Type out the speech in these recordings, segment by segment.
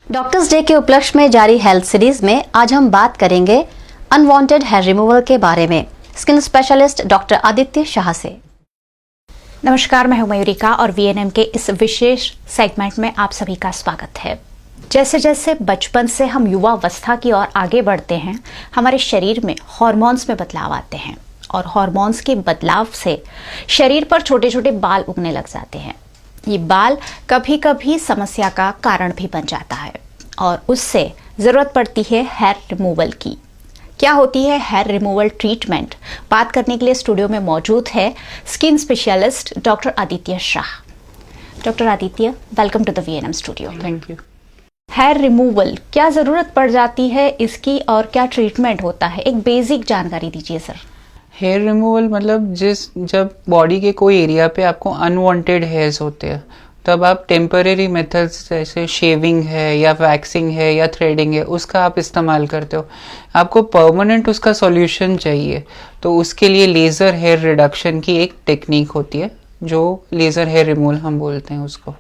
Doctors day के उपलक्ष्य में जारी हेल्थ सीरीज में आज हम बात करेंगे अनवांटेड हेयर रिमूवल के बारे में skin specialist doctor Aditya Shah से। नमस्कार, मैं हूं मयूरिका और वीएनएम के इस विशेष सेगमेंट में आप सभी का स्वागत है। जैसे जैसे बचपन से हम युवावस्था की ओर आगे बढ़ते हैं, हमारे शरीर में हार्मोन्स में बदलाव आते हैं और हार्मोन्स के बदलाव से शरीर पर छोटे छोटे बाल उगने लग जाते हैं। ये बाल कभी कभी समस्या का कारण भी बन जाता है और उससे ज़रूरत पड़ती है हेयर रिमूवल की। क्या होती है हेयर रिमूवल ट्रीटमेंट, बात करने के लिए स्टूडियो में मौजूद है skin specialist doctor Aditya Shah. Doctor Aditya, welcome to the VNM studio. Thank you. Hair removal, क्या ज़रूरत पड़ जाती है इसकी और क्या ट्रीटमेंट होता है, एक बेसिक जानकारी दीजिए सर। हेयर रिमूवल मतलब जब बॉडी के कोई एरिया पे आपको अनवांटेड हेयर्स होते हैं तब आप टेम्परेरी मेथड्स जैसे शेविंग है या वैक्सिंग है या थ्रेडिंग है उसका आप इस्तेमाल करते हो। आपको परमानेंट उसका सॉल्यूशन चाहिए तो उसके लिए लेज़र हेयर रिडक्शन की एक टेक्निक होती है जो लेज़र हेयर रिमूवल हम बोलते हैं उसको।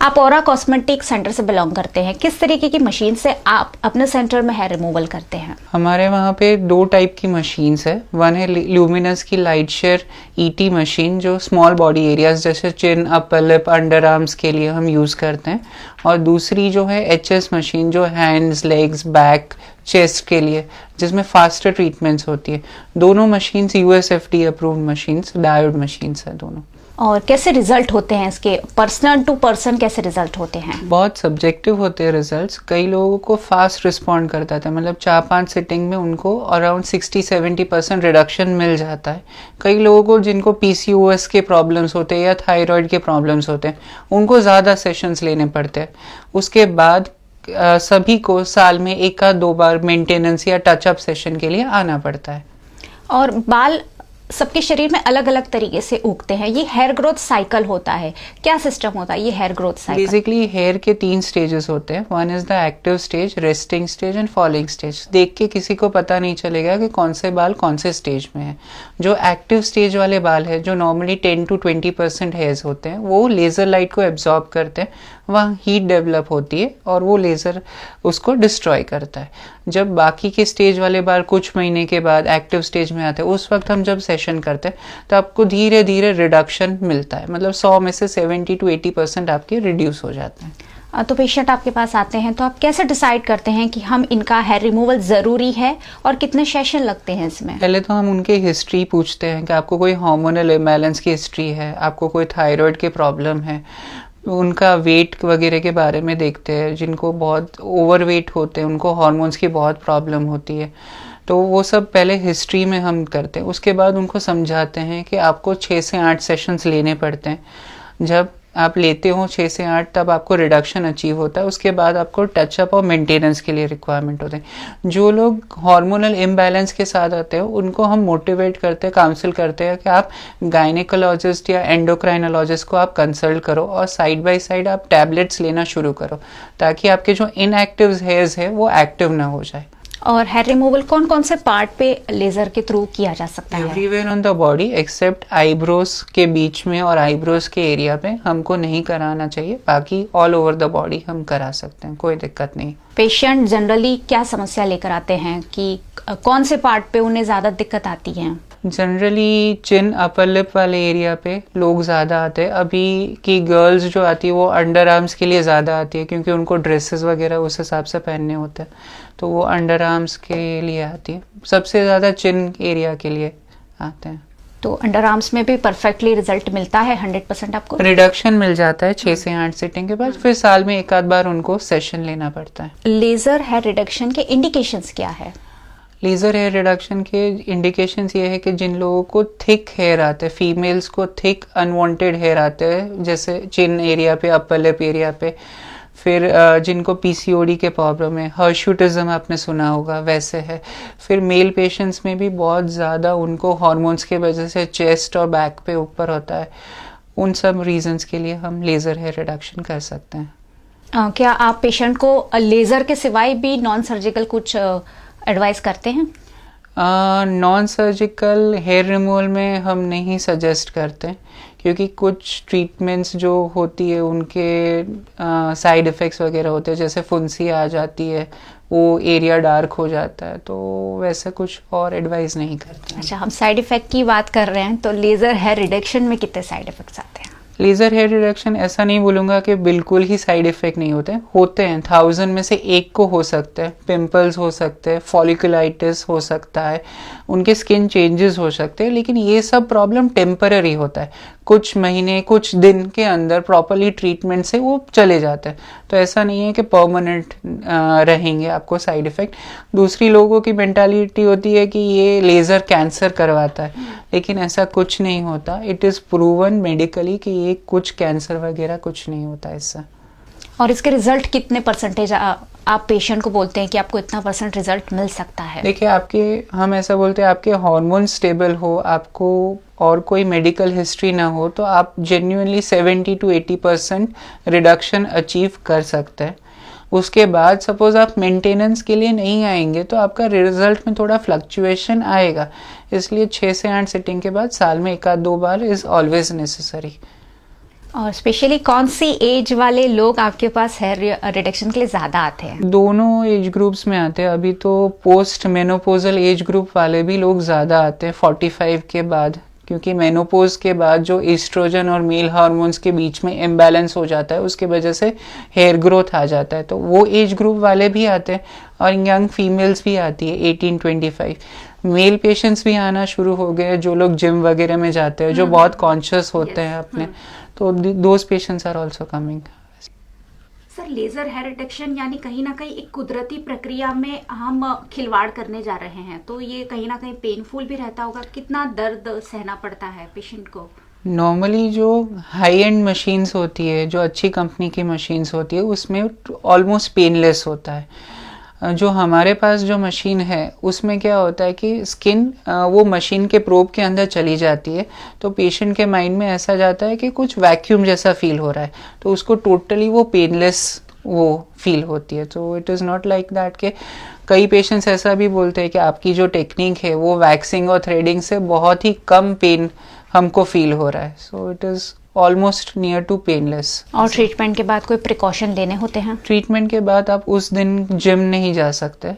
आप औरा कॉस्मेटिक सेंटर से बिलोंग करते हैं, किस तरीके की मशीन से आप अपने सेंटर में हेयर रिमूवल करते हैं? हमारे वहाँ पे दो टाइप की मशीन्स है। वन है ल्यूमिनस की लाइट शेयर ईटी मशीन जो स्मॉल बॉडी एरियाज जैसे चिन, अपर लिप, अंडर आर्म्स के लिए हम यूज़ करते हैं, और दूसरी जो है एचएस मशीन जो हैंड्स, लेग्स, बैक, चेस्ट के लिए जिसमें फास्टर ट्रीटमेंट्स होती है। दोनों machines USFD approved machines, diode machines है दोनों। और कैसे रिजल्ट होते हैं इसके, पर्सन टू पर्सन कैसे रिजल्ट होते हैं? बहुत सब्जेक्टिव होते हैं रिजल्ट्स। कई लोगों को फास्ट रिस्पॉन्ड करता था, मतलब 4-5 सिटिंग में उनको अराउंड 60-70% रिडक्शन मिल जाता है। कई लोगों को जिनको पीसीओएस के प्रॉब्लम्स होते हैं या थायराइड के प्रॉब्लम्स होते हैं उनको ज़्यादा सेशंस लेने पड़ते हैं। उसके बाद सभी को साल में 1-2 बार मेंटेनेंस या टचअप सेशन के लिए आना पड़ता है। और बाल सबके शरीर में अलग अलग तरीके से उगते हैं, ये हेयर ग्रोथ साइकिल होता है, क्या सिस्टम होता है ये hair growth cycle? Basically hair के 3 स्टेजेस होते हैं। One is the active stage, resting stage and falling stage. देख के किसी को पता नहीं चलेगा कि कौन से बाल कौन से स्टेज में है। जो एक्टिव स्टेज वाले बाल है जो नॉर्मली 10-20% हेयर्स होते हैं वो लेजर लाइट को एब्जॉर्ब करते हैं, वहाँ हीट डेवलप होती है और वो लेज़र उसको डिस्ट्रॉय करता है। जब बाकी के स्टेज वाले बाल कुछ महीने के बाद एक्टिव स्टेज में आते हैं उस वक्त हम जब सेशन करते हैं तो आपको धीरे धीरे रिडक्शन मिलता है, मतलब 100 में से 70-80% आपके रिड्यूस हो जाते हैं। तो पेशेंट आपके पास आते हैं तो आप कैसे डिसाइड करते हैं कि हम इनका हेयर रिमूवल ज़रूरी है और कितने सेशन लगते हैं इसमें? पहले तो हम उनके हिस्ट्री पूछते हैं कि आपको कोई हार्मोनल इम्बैलेंस की हिस्ट्री है, आपको कोई थायराइड के प्रॉब्लम है, उनका वेट वगैरह के बारे में देखते हैं। जिनको बहुत ओवरवेट होते हैं उनको हार्मोन्स की बहुत प्रॉब्लम होती है, तो वो सब पहले हिस्ट्री में हम करते हैं। उसके बाद उनको समझाते हैं कि आपको 6 से 8 सेशंस लेने पड़ते हैं। जब आप लेते हो 6 से 8 तब आपको रिडक्शन अचीव होता है। उसके बाद आपको टचअप और मेंटेनेंस के लिए रिक्वायरमेंट होते हैं। जो लोग हार्मोनल इम्बैलेंस के साथ आते हैं उनको हम मोटिवेट करते हैं, काउंसिल करते हैं कि आप गायनेकोलॉजिस्ट या एंडोक्राइनोलॉजिस्ट को आप कंसल्ट करो और साइड बाय साइड आप टैबलेट्स लेना शुरू करो ताकि आपके जो इनएक्टिव हेयर्स है वो एक्टिव ना हो जाए। और हेयर रिमूवल कौन कौन से पार्ट पे लेजर के थ्रू किया जा सकता है? Everywhere on the body except eyebrows के बीच में और आईब्रोज के एरिया पे हमको नहीं कराना चाहिए, बाकी ऑल ओवर द बॉडी हम करा सकते हैं, कोई दिक्कत नहीं। पेशेंट जनरली क्या समस्या लेकर आते हैं कि कौन से पार्ट पे उन्हें ज्यादा दिक्कत आती है? जनरली चिन, अपर लिप वाले एरिया पे लोग ज़्यादा आते हैं। अभी की गर्ल्स जो आती है वो अंडर आर्म्स के लिए ज़्यादा आती है क्योंकि उनको ड्रेसेस वगैरह उस हिसाब से पहनने होते हैं, तो वो अंडर आर्म्स के लिए आती है। सबसे ज़्यादा चिन एरिया के लिए आते हैं। तो अंडर आर्म्स में भी परफेक्टली रिजल्ट मिलता है, 100% आपको रिडक्शन मिल जाता है 6 से 8 सिटिंग के बाद। फिर साल में 1-8 बार उनको सेशन लेना पड़ता है। लेजर हेयर रिडक्शन के इंडिकेशंस क्या है? लेज़र हेयर रिडक्शन के इंडिकेशंस ये है कि जिन लोगों को थिक हेयर आते हैं, फीमेल्स को थिक अनवांटेड हेयर आते हैं जैसे चिन एरिया पे, अपर लिप एरिया पे, फिर जिनको पीसीओडी के प्रॉब्लम है, हर्शुटिज्म आपने सुना होगा वैसे है। फिर मेल पेशेंट्स में भी बहुत ज़्यादा उनको हार्मोन्स के वजह से चेस्ट और बैक पे ऊपर होता है। उन सब रीजंस के लिए हम लेज़र हेयर रिडक्शन कर सकते हैं। क्या आप पेशेंट को लेज़र के सिवाय भी नॉन सर्जिकल कुछ एडवाइस करते हैं? नॉन सर्जिकल हेयर रिमूवल में हम नहीं सजेस्ट करते, क्योंकि कुछ ट्रीटमेंट्स जो होती है उनके साइड इफ़ेक्ट्स वगैरह होते हैं, जैसे फुंसी आ जाती है, वो एरिया डार्क हो जाता है, तो वैसे कुछ और एडवाइस नहीं करते हैं। अच्छा, हम साइड इफेक्ट की बात कर रहे हैं, तो लेजर हेयर रिडक्शन में कितने साइड इफेक्ट्स आते हैं? लेज़र हेयर रिडक्शन ऐसा नहीं बोलूँगा कि बिल्कुल ही साइड इफ़ेक्ट नहीं होते हैं 1000 में से एक को हो सकते हैं। पिंपल्स हो सकते हैं, फॉलिकुलाइटिस हो सकता है, उनके स्किन चेंजेस हो सकते हैं, लेकिन ये सब प्रॉब्लम टेम्पररी होता है, कुछ महीने कुछ दिन के अंदर प्रॉपरली ट्रीटमेंट से वो चले जाते हैं। तो ऐसा नहीं है कि परमानेंट रहेंगे आपको साइड इफ़ेक्ट। दूसरी लोगों की मेंटालिटी होती है कि ये लेज़र कैंसर करवाता है, लेकिन ऐसा कुछ नहीं होता। इट इज़ प्रूवन मेडिकली कि ये कुछ कैंसर वगैरह कुछ नहीं होता इससे। और इसके रिजल्ट कितने परसेंटेज आप पेशेंट को बोलते हैं कि आपको इतना % रिजल्ट मिल सकता है? देखिए, हम ऐसा बोलते हैं, आपके हार्मोन स्टेबल हो, आपको और कोई मेडिकल हिस्ट्री ना हो, तो आप जेन्युइनली 70 to 80% रिडक्शन अचीव कर सकते हैं। उसके बाद सपोज आप मेंटेनेंस के लिए नहीं आएंगे तो आपका रिजल्ट में थोड़ा फ्लक्चुएशन आएगा, इसलिए 6 से 8 सिटिंग के बाद साल में 1-2 बार इज़ ऑलवेज नेसेसरी। और स्पेशली कौन सी एज वाले लोग आपके पास हेयर रिडक्शन के लिए ज़्यादा आते हैं? दोनों एज ग्रुप्स में आते हैं। अभी तो पोस्ट मेनोपोजल एज ग्रुप वाले भी लोग ज़्यादा आते हैं 45 के बाद, क्योंकि मेनोपोज के बाद जो ईस्ट्रोजन और मेल हार्मोन्स के बीच में इम्बैलेंस हो जाता है, उसके वजह से हेयर ग्रोथ आ जाता है, तो वो एज ग्रुप वाले भी आते हैं। और यंग फीमेल्स भी आती है 18-25। मेल पेशेंट्स भी आना शुरू हो गए, जो लोग जिम वगैरह में जाते हैं, जो बहुत कॉन्शियस होते हैं अपने, तो those patients are also coming. Sir, laser hair reduction यानी कहीं ना कहीं एक कुदरती प्रक्रिया में हम खिलवाड़ करने जा रहे हैं, तो ये कहीं ना कहीं पेनफुल भी रहता होगा। कितना दर्द सहना पड़ता है पेशेंट को? नॉर्मली जो हाई एंड मशीन्स होती है, जो अच्छी कंपनी की मशीन्स होती है, उसमें ऑलमोस्ट पेनलेस होता है। जो हमारे पास जो मशीन है उसमें क्या होता है कि स्किन वो मशीन के प्रोब के अंदर चली जाती है, तो पेशेंट के माइंड में ऐसा जाता है कि कुछ वैक्यूम जैसा फील हो रहा है, तो उसको टोटली वो पेनलेस वो फील होती है। तो it is not like that के कई पेशेंट्स ऐसा भी बोलते हैं कि आपकी जो टेक्निक है वो वैक्सिंग और थ्रेडिंग से बहुत ही कम पेन हमको फील हो रहा है। So it is almost near to painless. और ट्रीटमेंट के बाद कोई प्रिकॉशन लेने होते हैं? ट्रीटमेंट के बाद आप उस दिन जिम नहीं जा सकते।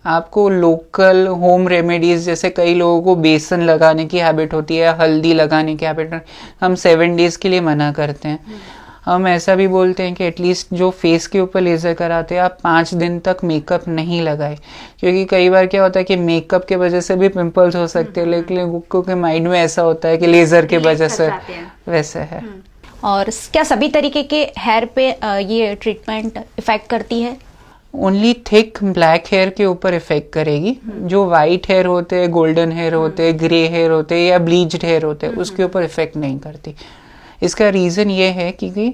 आपको लोकल होम रेमेडीज, जैसे कई लोगों को बेसन लगाने की हैबिट होती है, हल्दी लगाने की हैबिट, हम 7 डेज के लिए मना करते हैं। हम ऐसा भी बोलते हैं कि एटलीस्ट जो फेस के ऊपर लेज़र कराते हैं आप 5 दिन तक मेकअप नहीं लगाए, क्योंकि कई बार क्या होता है कि मेकअप के वजह से भी पिंपल्स हो सकते हैं, लेकिन लोगों के माइंड में ऐसा होता है कि लेज़र के वजह से वैसे है। और क्या सभी तरीके के हेयर पे ये ट्रीटमेंट इफेक्ट करती है? ओनली थिक ब्लैक हेयर के ऊपर इफेक्ट करेगी। जो वाइट हेयर होते हैं, गोल्डन हेयर होते हैं, ग्रे हेयर होते हैं या ब्लीच्ड हेयर होते हैं, उसके ऊपर इफेक्ट नहीं करती। इसका रीज़न ये है क्योंकि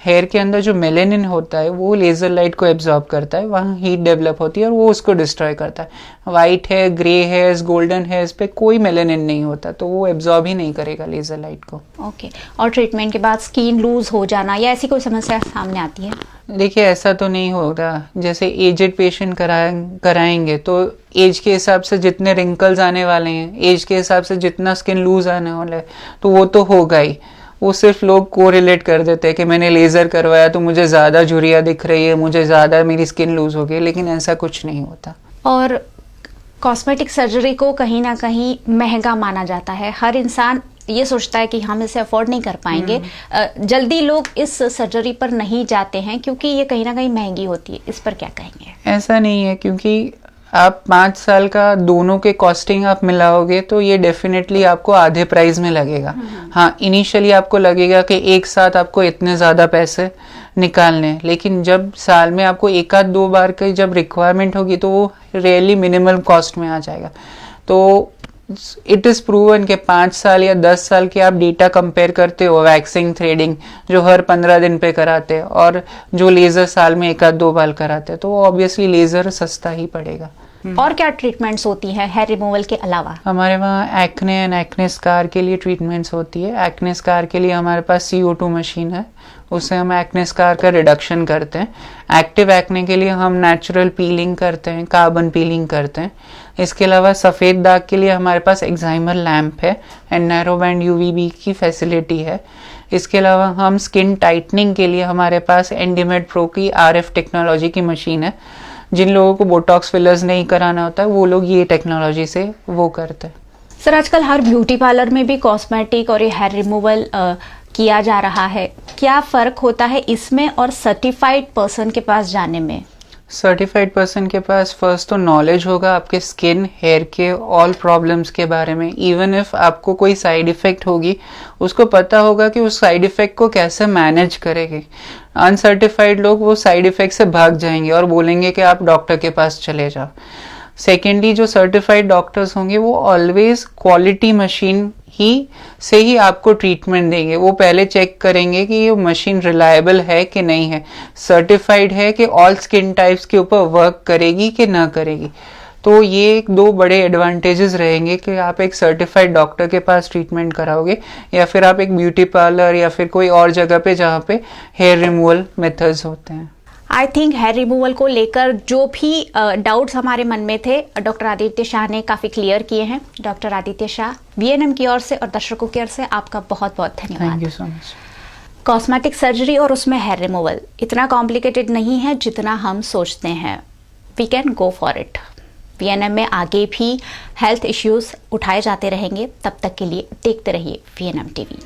हेयर के अंदर जो मेलेनिन होता है वो लेज़र लाइट को एब्जॉर्ब करता है, वहाँ हीट डेवलप होती है और वो उसको डिस्ट्रॉय करता है। White hair, grey hairs, golden hairs पे कोई मेलेनिन नहीं होता, तो वो एब्जॉर्ब ही नहीं करेगा लेज़र लाइट को। ओके। और ट्रीटमेंट के बाद स्किन लूज हो जाना या ऐसी कोई समस्या सामने आती है? देखिए, ऐसा तो नहीं होता। जैसे एजेड पेशेंट कराएंगे तो एज के हिसाब से जितने रिंकल्स आने वाले हैं, एज के हिसाब से जितना स्किन लूज आने वाला है, तो वो तो होगा ही। वो सिर्फ लोग को रिलेट कर देते हैं कि मैंने लेज़र करवाया तो मुझे ज़्यादा झुर्रियाँ दिख रही है, मुझे ज़्यादा मेरी स्किन लूज हो गई, लेकिन ऐसा कुछ नहीं होता। और कॉस्मेटिक सर्जरी को कहीं ना कहीं महंगा माना जाता है। हर इंसान ये सोचता है कि हम इसे अफोर्ड नहीं कर पाएंगे। जल्दी लोग इस सर्जरी पर नहीं जाते हैं क्योंकि ये कहीं ना कहीं महंगी होती है। इस पर क्या कहेंगे? ऐसा नहीं है, क्योंकि आप 5 साल का दोनों के कॉस्टिंग आप मिलाओगे तो ये डेफिनेटली आपको आधे प्राइस में लगेगा। हाँ, इनिशियली आपको लगेगा कि एक साथ आपको इतने ज़्यादा पैसे निकालने, लेकिन जब साल में आपको 1-2 बार की जब रिक्वायरमेंट होगी तो वो रियली मिनिमल कॉस्ट में आ जाएगा। तो इट इज़ प्रूवन कि 5 साल या 10 साल के आप डेटा कंपेयर करते हो, वैक्सिंग, थ्रेडिंग जो हर 15 दिन पे कराते हैं और जो लेज़र साल में 1-2 बार कराते हैं, तो ऑब्वियसली लेज़र सस्ता ही पड़ेगा। और क्या ट्रीटमेंट्स होती हैं हेयर रिमूवल के अलावा? हमारे वहाँ एक्ने एंड एक्ने स्कार के लिए ट्रीटमेंट्स होती है। एक्ने स्कार के लिए हमारे पास CO2 मशीन है, उससे हम एक्ने स्कार का रिडक्शन करते हैं। एक्टिव एक्ने के लिए हम नेचुरल पीलिंग करते हैं, कार्बन पीलिंग करते हैं। इसके अलावा सफ़ेद दाग के लिए हमारे पास एक्साइमर लैम्प है एंड नैरो बैंड UVB की फैसिलिटी है। इसके अलावा हम स्किन टाइटनिंग के लिए हमारे पास एंडीमेड प्रो की RF टेक्नोलॉजी की मशीन है। जिन लोगों को बोटॉक्स फिलर्स नहीं कराना होता है वो लोग ये टेक्नोलॉजी से वो करते हैं। सर आजकल हर ब्यूटी पार्लर में भी कॉस्मेटिक और ये हेयर रिमूवल किया जा रहा है, क्या फ़र्क होता है इसमें और सर्टिफाइड पर्सन के पास जाने में? सर्टिफाइड पर्सन के पास फर्स्ट तो नॉलेज होगा आपके स्किन हेयर के ऑल प्रॉब्लम्स के बारे में। इवन इफ आपको कोई साइड इफेक्ट होगी उसको पता होगा कि उस साइड इफेक्ट को कैसे मैनेज करेगी। अनसर्टिफाइड लोग वो साइड इफेक्ट से भाग जाएंगे और बोलेंगे कि आप डॉक्टर के पास चले जाओ। सेकेंडली जो सर्टिफाइड डॉक्टर्स होंगे वो ऑलवेज क्वालिटी मशीन ही आपको ट्रीटमेंट देंगे। वो पहले चेक करेंगे कि ये मशीन रिलायबल है कि नहीं है, सर्टिफाइड है कि ऑल स्किन टाइप्स के ऊपर वर्क करेगी कि ना करेगी। तो ये दो बड़े एडवांटेजेस रहेंगे कि आप एक सर्टिफाइड डॉक्टर के पास ट्रीटमेंट कराओगे या फिर आप एक ब्यूटी पार्लर या फिर कोई और जगह पे जहाँ पे हेयर रिमूवल मेथड्स होते हैं। आई थिंक हेयर रिमूवल को लेकर जो भी डाउट्स हमारे मन में थे डॉक्टर आदित्य शाह ने काफ़ी क्लियर किए हैं। डॉक्टर आदित्य शाह, VNM की ओर से और दर्शकों की ओर से आपका बहुत बहुत धन्यवाद। Thank you so much. Cosmetic surgery और उसमें हेयर रिमूवल इतना कॉम्प्लिकेटेड नहीं है जितना हम सोचते हैं। We can go for it. VNM में आगे भी हेल्थ इश्यूज उठाए जाते रहेंगे। तब तक के लिए देखते रहिए VNM TV।